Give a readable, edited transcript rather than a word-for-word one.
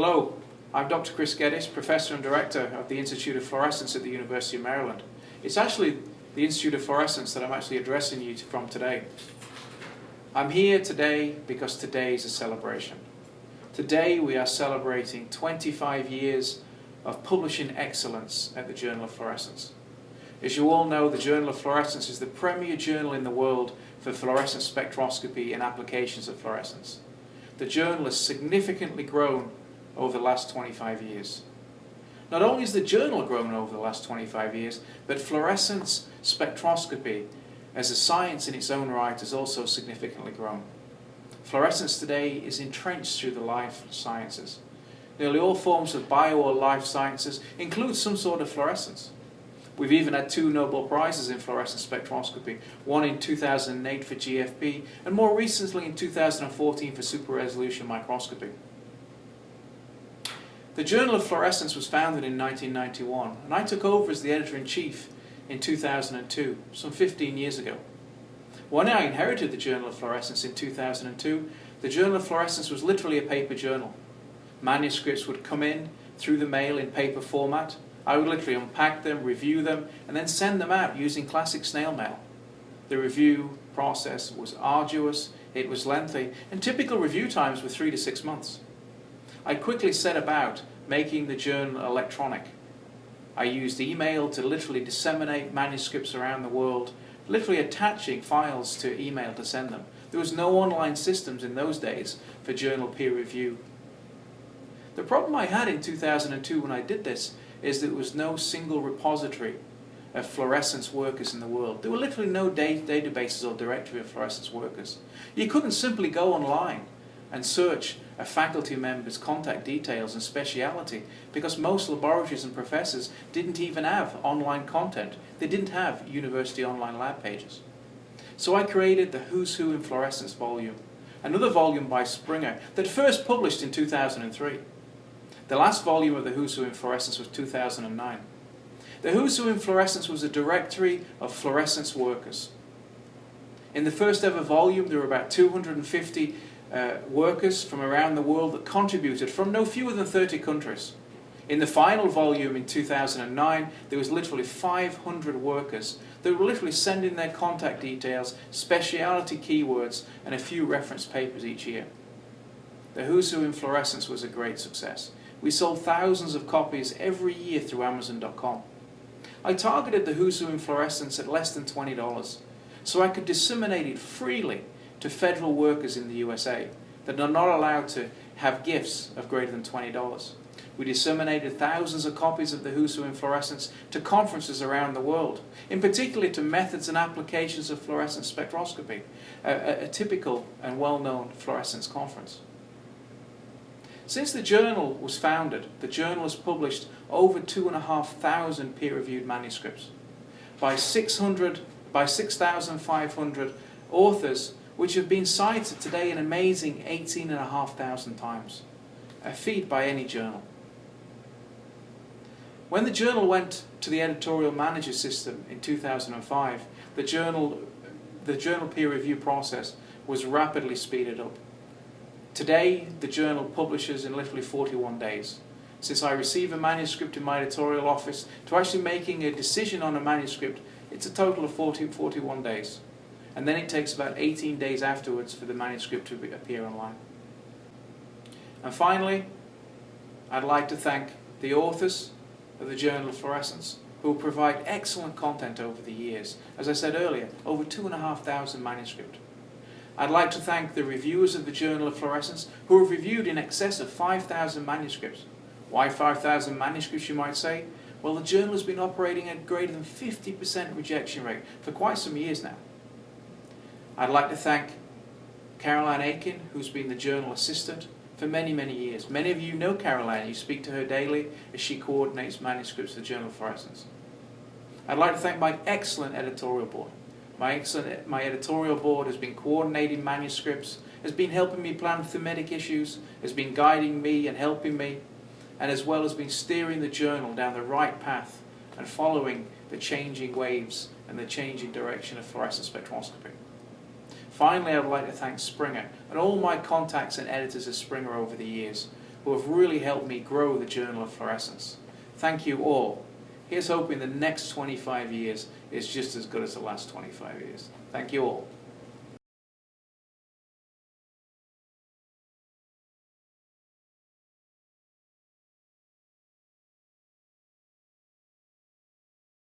Hello, I'm Dr. Chris Geddes, Professor and Director of the Institute of Fluorescence at the University of Maryland. It's actually the Institute of Fluorescence that I'm actually addressing you from today. I'm here today because today is a celebration. Today we are celebrating 25 years of publishing excellence at the Journal of Fluorescence. As you all know, the Journal of Fluorescence is the premier journal in the world for fluorescence spectroscopy and applications of fluorescence. The journal has significantly grown over the last 25 years. Not only has the journal grown over the last 25 years, but fluorescence spectroscopy as a science in its own right has also significantly grown. Fluorescence today is entrenched through the life sciences. Nearly all forms of bio or life sciences include some sort of fluorescence. We've even had 2 Nobel Prizes in fluorescence spectroscopy, one in 2008 for GFP, and more recently in 2014 for super resolution microscopy. The Journal of Fluorescence was founded in 1991, and I took over as the editor-in-chief in 2002, some 15 years ago. When I inherited the Journal of Fluorescence in 2002, the Journal of Fluorescence was literally a paper journal. Manuscripts would come in through the mail in paper format. I would literally unpack them, review them, and then send them out using classic snail mail. The review process was arduous, it was lengthy, and typical review times were 3 to 6 months. I quickly set about making the journal electronic. I used email to literally disseminate manuscripts around the world, literally attaching files to email to send them. There was no online systems in those days for journal peer review. The problem I had in 2002 when I did this is that there was no single repository of fluorescence workers in the world. There were literally no databases or directory of fluorescence workers. You couldn't simply go online and search a faculty member's contact details and speciality because most laboratories and professors didn't even have online content. They didn't have university online lab pages. So I created the Who's Who in Fluorescence volume, another volume by Springer that first published in 2003. The last volume of the Who's Who in Fluorescence was 2009. The Who's Who in Fluorescence was a directory of fluorescence workers. In the first ever volume, there were about 250 workers from around the world that contributed from no fewer than 30 countries. In the final volume in 2009, there was literally 500 workers that were literally sending their contact details, speciality keywords, and a few reference papers each year. The Who's Who in Fluorescence was a great success. We sold thousands of copies every year through Amazon.com. I targeted the Who's Who in Fluorescence at less than $20, so I could disseminate it freely to federal workers in the USA that are not allowed to have gifts of greater than $20. We disseminated thousands of copies of the Who's Who in Fluorescence to conferences around the world, in particular to methods and applications of fluorescence spectroscopy, a typical and well-known fluorescence conference. Since the journal was founded, the journal has published over 2,500 peer-reviewed manuscripts by 6,500 authors, which have been cited today an amazing 18,500 times, a feat by any journal. When the journal went to the editorial manager system in 2005, the journal peer review process was rapidly speeded up. Today, the journal publishes in literally 41 days. Since I receive a manuscript in my editorial office to actually making a decision on a manuscript, it's a total of 41 days. And then it takes about 18 days afterwards for the manuscript to appear online. And finally, I'd like to thank the authors of the Journal of Fluorescence who provide excellent content over the years. As I said earlier, over 2,500 manuscripts. I'd like to thank the reviewers of the Journal of Fluorescence who have reviewed in excess of 5,000 manuscripts. Why 5,000 manuscripts, you might say? Well, the journal has been operating at greater than 50% rejection rate for quite some years now. I'd like to thank Caroline Aiken, who's been the journal assistant for many, many years. Many of you know Caroline. You speak to her daily as she coordinates manuscripts for the Journal of Fluorescence. I'd like to thank my excellent editorial board. My editorial board has been coordinating manuscripts, has been helping me plan thematic issues, has been guiding me and helping me, and as well as been steering the journal down the right path and following the changing waves and the changing direction of fluorescence spectroscopy. Finally, I would like to thank Springer and all my contacts and editors at Springer over the years, who who have really helped me grow the Journal of Fluorescence. Thank you all. Here's hoping the next 25 years is just as good as the last 25 years. Thank you all.